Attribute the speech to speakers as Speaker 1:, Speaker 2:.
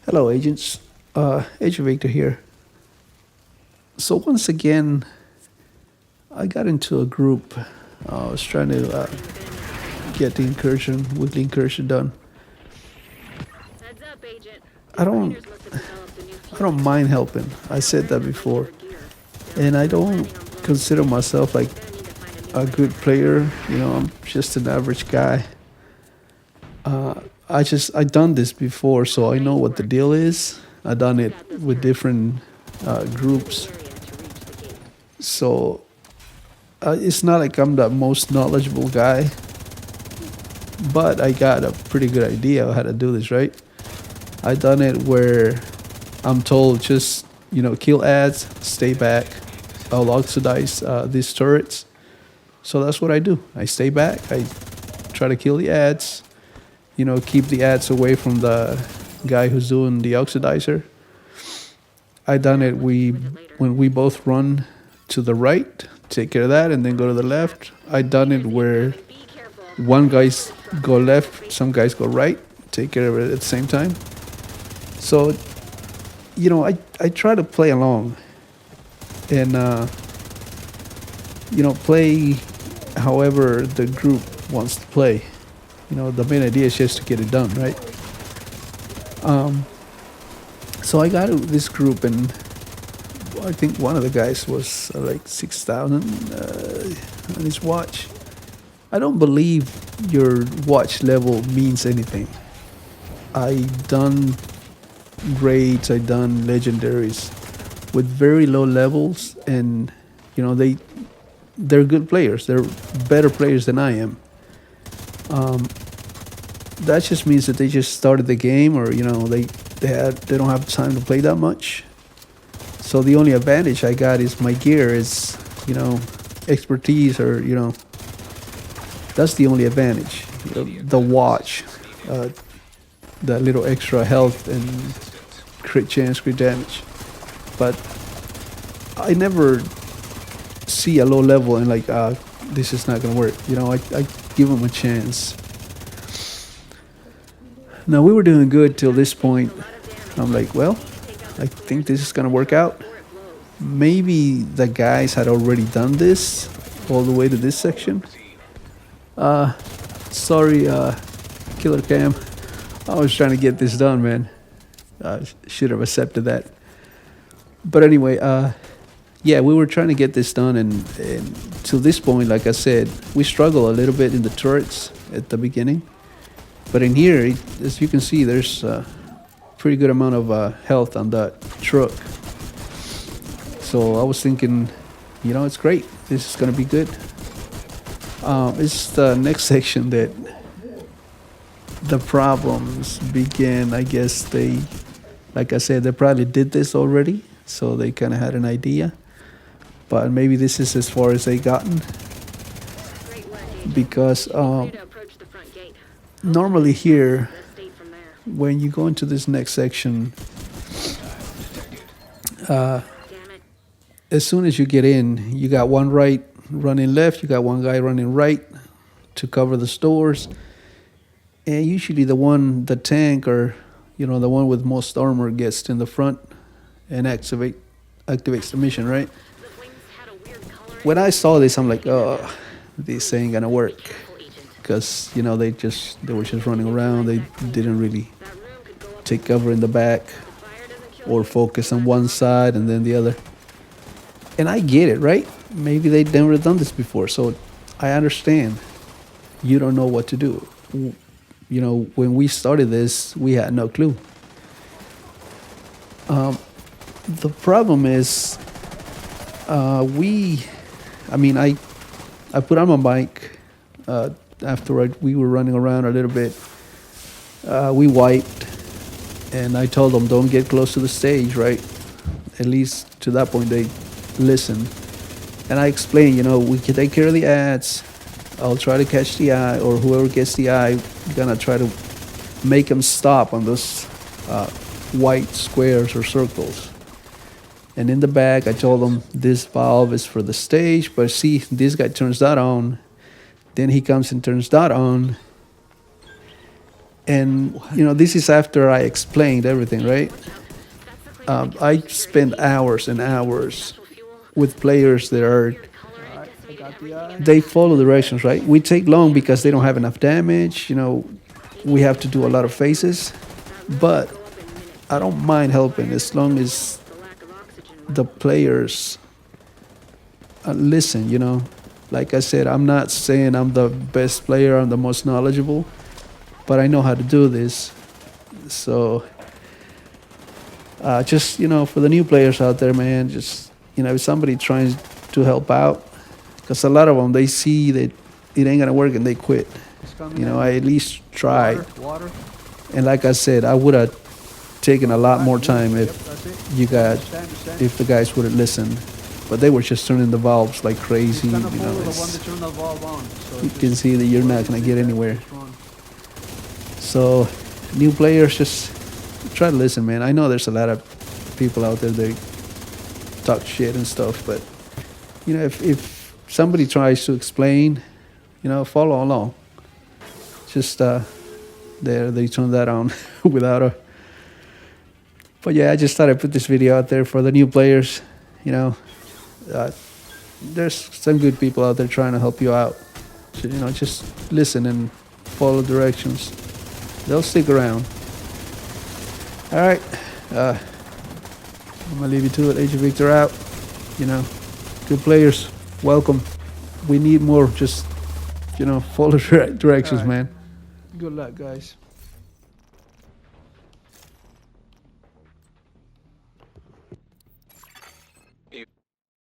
Speaker 1: Hello, agents. Agent Victor here. So once again, I got into a group. I was trying to get the incursion, weekly incursion done.
Speaker 2: Heads up, Agent.
Speaker 1: I don't,
Speaker 2: Miners must have developed a new
Speaker 1: I don't mind helping. I said that before, and I don't consider myself like a good player. You know, I'm just an average guy. I done this before, so I know what the deal is. I done it with different groups, so it's not like I'm the most knowledgeable guy, but I got a pretty good idea of how to do this, right? I done it where I'm told just kill ads, stay back. I'll oxidize these turrets, so that's what I do. I stay back. I try to kill the ads. Keep the ads away from the guy who's doing the oxidizer. I done it. When we both run to the right, take care of that, and then go to the left. I done it where one guys go left, some guys go right, take care of it at the same time. So, I try to play along and, play however the group wants to play. The main idea is just to get it done, right? So I got this group, and I think one of the guys was like 6,000 on his watch. I don't believe your watch level means anything. I done raids, I done legendaries with very low levels, and they're good players. They're better players than I am. That just means that they just started the game, or they don't have time to play that much. So the only advantage I got is my gear is expertise, or that's the only advantage. The watch, that little extra health and crit chance, crit damage. But I never see a low level and like this is not gonna work. I give them a chance. Now we were doing good till this point. I'm like, well, I think this is gonna work out. Maybe the guys had already done this all the way to this section. Sorry, Killer Cam. I was trying to get this done, man. Should have accepted that. But anyway, yeah, we were trying to get this done, and to this point, like I said, we struggle a little bit in the turrets at the beginning. But in here, as you can see, there's a pretty good amount of health on that truck. So I was thinking, it's great. This is going to be good. It's the next section that the problems begin. I guess like I said, they probably did this already, so they kind of had an idea. But maybe this is as far as they gotten, because normally here, when you go into this next section, as soon as you get in, you got one right running left, you got one guy running right to cover the stores, and usually the tank, or the one with most armor, gets in the front and activates the mission, right? When I saw this, I'm like, oh, this ain't gonna work, because they were just running around. They didn't really take cover in the back or focus on one side and then the other. And I get it, right? Maybe they'd never done this before, so I understand. You don't know what to do. When we started this, we had no clue. The problem is, I put on my mic after we were running around a little bit. We wiped, and I told them, don't get close to the stage, right? At least to that point, they listened. And I explained, we can take care of the ads. I'll try to catch the eye, or whoever gets the eye, gonna try to make them stop on those white squares or circles. And in the back, I told them this valve is for the stage, but see, this guy turns that on. Then he comes and turns that on. And you know, this is after I explained everything, right?
Speaker 2: That's the place
Speaker 1: I spend hours and hours
Speaker 2: fuel.
Speaker 1: with players that are,
Speaker 2: Color and decimated
Speaker 1: they follow directions, right? We take long because they don't have enough damage. You know, we have to do a lot of phases, but I don't mind helping as long as
Speaker 2: the lack of oxygen.
Speaker 1: the players listen. You know, like I said, I'm not saying I'm the best player, I'm the most knowledgeable, but I know how to do this. So just, you know, for the new players out there, man, just, you know, if somebody tries to help out, because a lot of them, they see that it ain't gonna work and they quit. You know, I at least tried.
Speaker 3: Water.
Speaker 1: And like I said, I would have taken a lot more time if
Speaker 3: That's it.
Speaker 1: you guys,
Speaker 3: Understand.
Speaker 1: if the guys would have listened. But they were just turning the valves like crazy.
Speaker 3: It's
Speaker 1: You
Speaker 3: gonna
Speaker 1: know,
Speaker 3: follow the one
Speaker 1: it's-
Speaker 3: that turned the valve on. So
Speaker 1: you
Speaker 3: just
Speaker 1: can see that you're not gonna get anywhere.
Speaker 3: it's wrong.
Speaker 1: So, new players, just try to listen, man. I know there's a lot of people out there that talk shit and stuff, but you know, if somebody tries to explain, you know, follow along. Just there, they turn that on without a. But yeah, I just thought I'd put this video out there for the new players. You know, there's some good people out there trying to help you out. So, you know, just listen and follow directions. They'll stick around. All right. I'm going to leave you to it. Agent Victor out. You know, good players. Welcome. We need more. Just, you know, follow directions,
Speaker 3: All right.
Speaker 1: man. Good luck, guys.